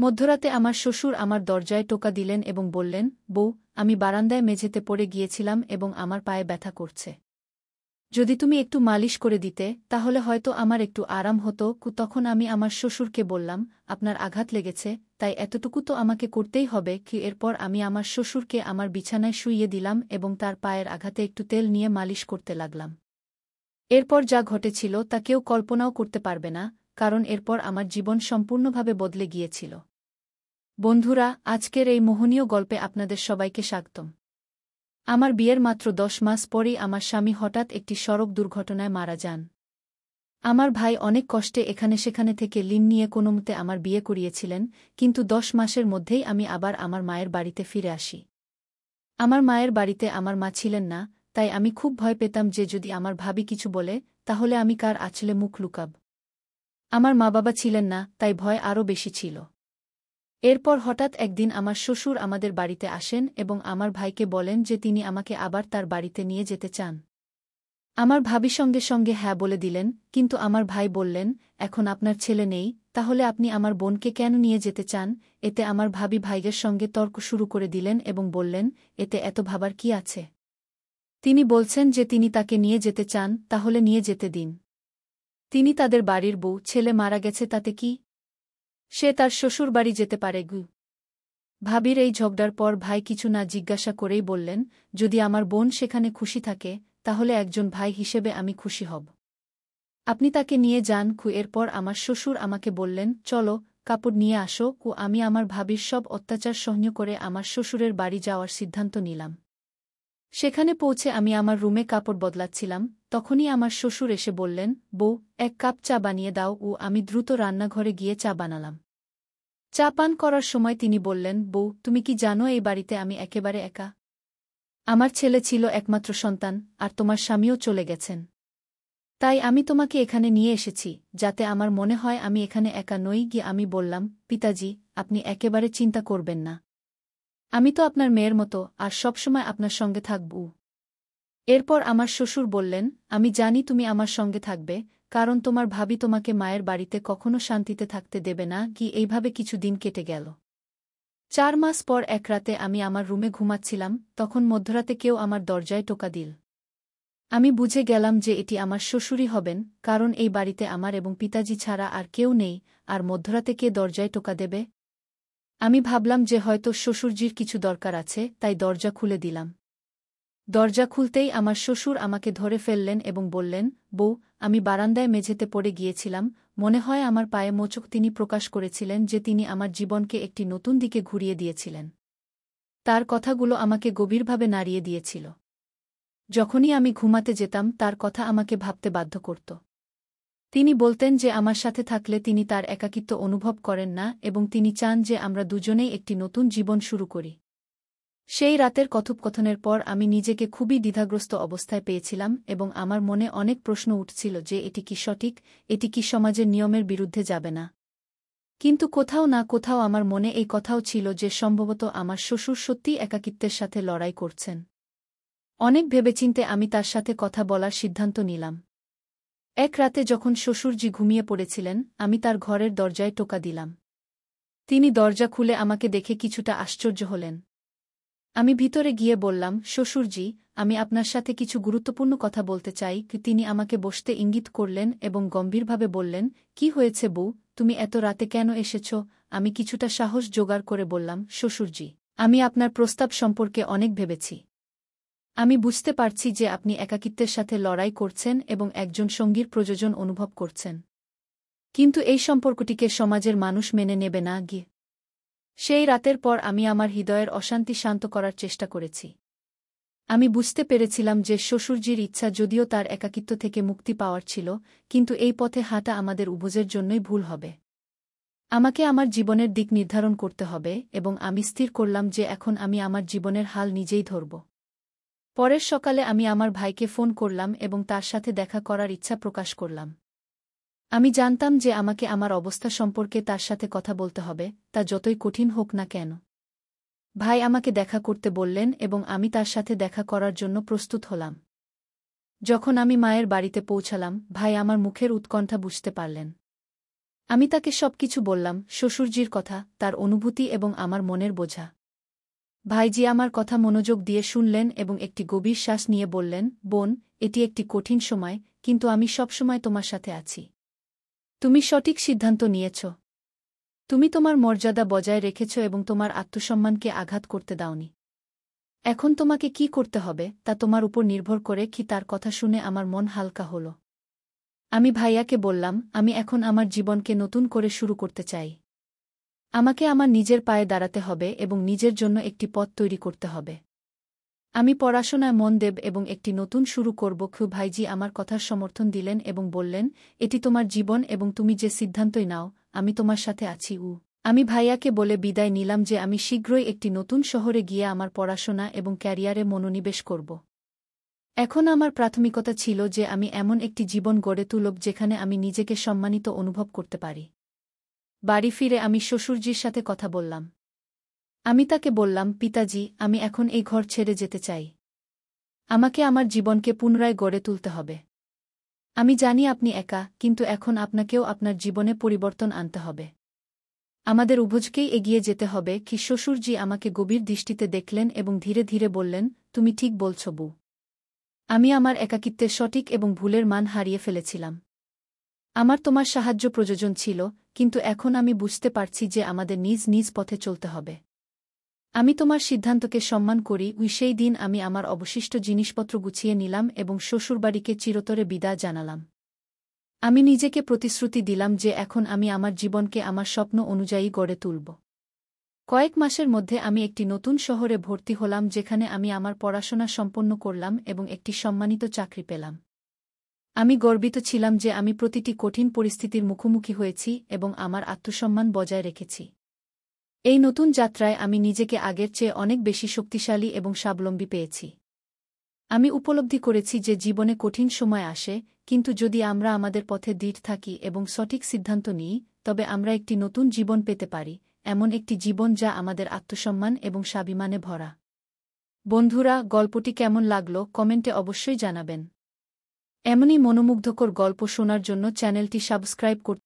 মধ্যরাতে আমার শ্বশুর আমার দরজায় টোকা দিলেন এবং বললেন, বউ, আমি বারান্দায় মেঝেতে পড়ে গিয়েছিলাম এবং আমার পায়ে ব্যথা করছে। যদি তুমি একটু মালিশ করে দিতে তাহলে হয়তো আমার একটু আরাম হতো। তখন আমি আমার শ্বশুরকে বললাম, আপনার আঘাত লেগেছে, তাই এতটুকু তো আমাকে করতেই হবে কি। এরপর আমি আমার শ্বশুরকে আমার বিছানায় শুইয়ে দিলাম এবং তার পায়ের আঘাতে একটু তেল নিয়ে মালিশ করতে লাগলাম। এরপর যা ঘটেছিল তা কেউ কল্পনাও করতে পারবে না, কারণ এরপর আমার জীবন সম্পূর্ণভাবে বদলে গিয়েছিল। বন্ধুরা, আজকের এই মোহনীয় গল্পে আপনাদের সবাইকে স্বাগতম। আমার বিয়ের মাত্র 10 মাস পরেই আমার স্বামী হঠাৎ একটি সড়ক দুর্ঘটনায় মারা যান। আমার ভাই অনেক কষ্টে এখানে সেখানে থেকে ঋণ নিয়ে কোনোমতে আমার বিয়ে করিয়েছিলেন, কিন্তু 10 মাসের মধ্যেই আমি আবার আমার মায়ের বাড়িতে ফিরে আসি। আমার মায়ের বাড়িতে আমার মা ছিলেন না, তাই আমি খুব ভয় পেতাম যে যদি আমার ভাবি কিছু বলে তাহলে আমি কার আঁচলে মুখ লুকাব। আমার মা বাবা ছিলেন না, তাই ভয় আরও বেশি ছিল। এরপর হঠাৎ একদিন আমার শ্বশুর আমাদের বাড়িতে আসেন এবং আমার ভাইকে বলেন যে তিনি আমাকে আবার তার বাড়িতে নিয়ে যেতে চান। আমার ভাবি সঙ্গে সঙ্গে হ্যাঁ বলে দিলেন, কিন্তু আমার ভাই বললেন, এখন আপনার ছেলে নেই, তাহলে আপনি আমার বোনকে কেন নিয়ে যেতে চান? এতে আমার ভাবি ভাইয়ের সঙ্গে তর্ক শুরু করে দিলেন এবং বললেন, এতে এত ভাবার কি আছে? তিনি বলছেন যে তিনি তাকে নিয়ে যেতে চান, তাহলে নিয়ে যেতে দিন। তিনি তাদের বাড়ির বউ, ছেলে মারা গেছে তাতে কি? সে তার শ্বশুর বাড়ি যেতে পারে গু। ভাবির এই ঝগড়ার পর ভাই কিছু না জিজ্ঞাসা করেই বললেন, যদি আমার বোন সেখানে খুশি থাকে তাহলে একজন ভাই হিসেবে আমি খুশি হব। আপনি তাকে নিয়ে যান। এরপর আমার শ্বশুর আমাকে বললেন, চলো, কাপড় নিয়ে আসো। আমি আমার ভাবির সব অত্যাচার সহ্য করে আমার শ্বশুরের বাড়ি যাওয়ার সিদ্ধান্ত নিলাম। সেখানে পৌঁছে আমি আমার রুমে কাপড় বদলাচ্ছিলাম, তখনই আমার শ্বশুর এসে বললেন, বউ, 1 কাপ চা বানিয়ে দাও। আমি দ্রুত রান্নাঘরে গিয়ে চা বানালাম। চা পান করার সময় তিনি বললেন, বউ, তুমি কি জানো এই বাড়িতে আমি একেবারে একা? আমার ছেলে ছিল একমাত্র সন্তান, আর তোমার স্বামীও চলে গেছেন। তাই আমি তোমাকে এখানে নিয়ে এসেছি, যাতে আমার মনে হয় আমি এখানে একা নই। গিয়ে আমি বললাম, পিতাজি, আপনি একেবারে চিন্তা করবেন না। আমি তো আপনার মেয়ের মতো আর সবসময় আপনার সঙ্গে থাকব। এরপর আমার শ্বশুর বললেন, আমি জানি তুমি আমার সঙ্গে থাকবে, কারণ তোমার ভাবি তোমাকে মায়ের বাড়িতে কখনো শান্তিতে থাকতে দেবে না। এইভাবে কিছু দিন কেটে গেল। 4 মাস পর এক রাতে আমি আমার রুমে ঘুমাচ্ছিলাম, তখন মধ্যরাতে কেউ আমার দরজায় টোকা দিল। আমি বুঝে গেলাম যে এটি আমার শ্বশুরই হবেন, কারণ এই বাড়িতে আমার এবং পিতাজি ছাড়া আর কেউ নেই, আর মধ্যরাতে কে দরজায় টোকা দেবে? আমি ভাবলাম যে হয়তো শ্বশুরজির কিছু দরকার আছে, তাই দরজা খুলে দিলাম। দরজা খুলতেই আমার শ্বশুর আমাকে ধরে ফেললেন এবং বললেন, বউ, আমি বারান্দায় মেঝেতে পড়ে গিয়েছিলাম, মনে হয় আমার পায়ে মোচক। তিনি প্রকাশ করেছিলেন যে তিনি আমার জীবনকে একটি নতুন দিকে ঘুরিয়ে দিয়েছিলেন। তার কথাগুলো আমাকে গভীরভাবে নাড়িয়ে দিয়েছিল। যখনই আমি ঘুমাতে যেতাম তার কথা আমাকে ভাবতে বাধ্য করত। তিনি বলতেন যে আমার সাথে থাকলে তিনি তার একাকিত্ব অনুভব করেন না এবং তিনি চান যে আমরা দুজনেই একটি নতুন জীবন শুরু করি। সেই রাতের কথোপকথনের পর আমি নিজেকে খুবই দ্বিধাগ্রস্ত অবস্থায় পেয়েছিলাম এবং আমার মনে অনেক প্রশ্ন উঠছিল যে এটি কি সঠিক, এটি কি সমাজের নিয়মের বিরুদ্ধে যাবে না? কিন্তু কোথাও না কোথাও আমার মনে এই কথাও ছিল যে সম্ভবত আমার শ্বশুর সত্যিই একাকিত্বের সাথে লড়াই করছেন। অনেক ভেবেচিন্তে আমি তার সাথে কথা বলার সিদ্ধান্ত নিলাম। এক রাতে যখন শ্বশুরজি ঘুমিয়ে পড়েছিলেন, আমি তার ঘরের দরজায় টোকা দিলাম। তিনি দরজা খুলে আমাকে দেখে কিছুটা আশ্চর্য হলেন। আমি ভিতরে গিয়ে বললাম, শ্বশুরজি, আমি আপনার সাথে কিছু গুরুত্বপূর্ণ কথা বলতে চাই। তিনি আমাকে বসতে ইঙ্গিত করলেন এবং গম্ভীরভাবে বললেন, কি হয়েছে বউ, তুমি এত রাতে কেন এসেছ? আমি কিছুটা সাহস জোগাড় করে বললাম, শ্বশুরজি, আমি আপনার প্রস্তাব সম্পর্কে অনেক ভেবেছি। আমি বুঝতে পারছি যে আপনি একাকিত্বের সাথে লড়াই করছেন এবং একজন সঙ্গীর প্রয়োজন অনুভব করছেন। কিন্তু এই সম্পর্কটিকে সমাজের মানুষ মেনে নেবে না। সেই রাতের পর আমি আমার হৃদয়ের অশান্তি শান্ত করার চেষ্টা করেছি। আমি বুঝতে পেরেছিলাম যে শ্বশুরজির ইচ্ছা যদিও তার একাকিত্ব থেকে মুক্তি পাওয়ার ছিল, কিন্তু এই পথে হাঁটা আমাদের উভয়ের জন্যই ভুল হবে। আমাকে আমার জীবনের দিক নির্ধারণ করতে হবে এবং আমি স্থির করলাম যে এখন আমি আমার জীবনের হাল নিজেই ধরব। পরের সকালে আমি আমার ভাইকে ফোন করলাম এবং তার সাথে দেখা করার ইচ্ছা প্রকাশ করলাম। আমি জানতাম যে আমাকে আমার অবস্থা সম্পর্কে তার সাথে কথা বলতে হবে, তা যতই কঠিন হোক না কেন। ভাই আমাকে দেখা করতে বললেন এবং আমি তার সাথে দেখা করার জন্য প্রস্তুত হলাম। যখন আমি মায়ের বাড়িতে পৌঁছালাম, ভাই আমার মুখের উৎকণ্ঠা বুঝতে পারলেন। আমি তাকে সবকিছু বললাম, শ্বশুরজির কথা, তার অনুভূতি এবং আমার মনের বোঝা। ভাইজি আমার কথা মনোযোগ দিয়ে শুনলেন এবং একটি গভীর শ্বাস নিয়ে বললেন, বোন, এটি একটি কঠিন সময়, কিন্তু আমি সবসময় তোমার সাথে আছি। তুমি সঠিক সিদ্ধান্ত নিয়েছ। তুমি তোমার মর্যাদা বজায় রেখেছ এবং তোমার আত্মসম্মানকে আঘাত করতে দাওনি। এখন তোমাকে কি করতে হবে তা তোমার উপর নির্ভর করে। কি তার কথা শুনে আমার মন হালকা হল। আমি ভাইয়াকে বললাম, আমি এখন আমার জীবনকে নতুন করে শুরু করতে চাই। আমাকে আমার নিজের পায়ে দাঁড়াতে হবে এবং নিজের জন্য একটি পথ তৈরি করতে হবে। আমি পড়াশোনায় মন দেব এবং একটি নতুন শুরু করব। ভাইজি আমার কথার সমর্থন দিলেন এবং বললেন, এটি তোমার জীবন এবং তুমি যে সিদ্ধান্তই নাও, আমি তোমার সাথে আছি। আমি ভাইয়াকে বলে বিদায় নিলাম যে আমি শীঘ্রই একটি নতুন শহরে গিয়ে আমার পড়াশোনা এবং ক্যারিয়ারে মনোনিবেশ করব। এখন আমার প্রাথমিকতা ছিল যে আমি এমন একটি জীবন গড়ে তুলব যেখানে আমি নিজেকে সম্মানিত অনুভব করতে পারি। বাড়ি ফিরে আমি শ্বশুরজির সাথে কথা বললাম। আমি তাকে বললাম, পিতাজি, আমি এখন এই ঘর ছেড়ে যেতে চাই। আমাকে আমার জীবনকে পুনরায় গড়ে তুলতে হবে। আমি জানি আপনি একা, কিন্তু এখন আপনাকেও আপনার জীবনে পরিবর্তন আনতে হবে। আমাদের উভয়কেই এগিয়ে যেতে হবে। কি শ্বশুরজি আমাকে গভীর দৃষ্টিতে দেখলেন এবং ধীরে ধীরে বললেন, তুমি ঠিক বলছ বউ। আমি আমার একাকিত্বের সঠিক এবং ভুলের মান হারিয়ে ফেলেছিলাম। আমার তোমার সাহায্য প্রয়োজন ছিল, কিন্তু এখন আমি বুঝতে পারছি যে আমাদের নিজ নিজ পথে চলতে হবে। আমি তোমার সিদ্ধান্তকে সম্মান করি। সেই দিন আমি আমার অবশিষ্ট জিনিসপত্র গুছিয়ে নিলাম এবং শ্বশুরবাড়িকে চিরতরে বিদায় জানালাম। আমি নিজেকে প্রতিশ্রুতি দিলাম যে এখন আমি আমার জীবনকে আমার স্বপ্ন অনুযায়ী গড়ে তুলব। কয়েক মাসের মধ্যে আমি একটি নতুন শহরে ভর্তি হলাম যেখানে আমি আমার পড়াশোনা সম্পন্ন করলাম এবং একটি সম্মানিত চাকরি পেলাম। আমি গর্বিত ছিলাম যে আমি প্রতিটি কঠিন পরিস্থিতির মুখোমুখি হয়েছি এবং আমার আত্মসম্মান বজায় রেখেছি। এই নতুন যাত্রায় আমি নিজেকে আগের চেয়ে অনেক বেশি শক্তিশালী এবং স্বাবলম্বী পেয়েছি। আমি উপলব্ধি করেছি যে জীবনে কঠিন সময় আসে, কিন্তু যদি আমরা আমাদের পথে দৃঢ় থাকি এবং সঠিক সিদ্ধান্ত নিই, তবে আমরা একটি নতুন জীবন পেতে পারি, এমন একটি জীবন যা আমাদের আত্মসম্মান এবং স্বাভিমানে ভরা। বন্ধুরা, গল্পটি কেমন লাগলো কমেন্টে অবশ্যই জানাবেন। এমনই মনোমুগ্ধকর গল্প শোনার জন্য চ্যানেলটি সাবস্ক্রাইব করতে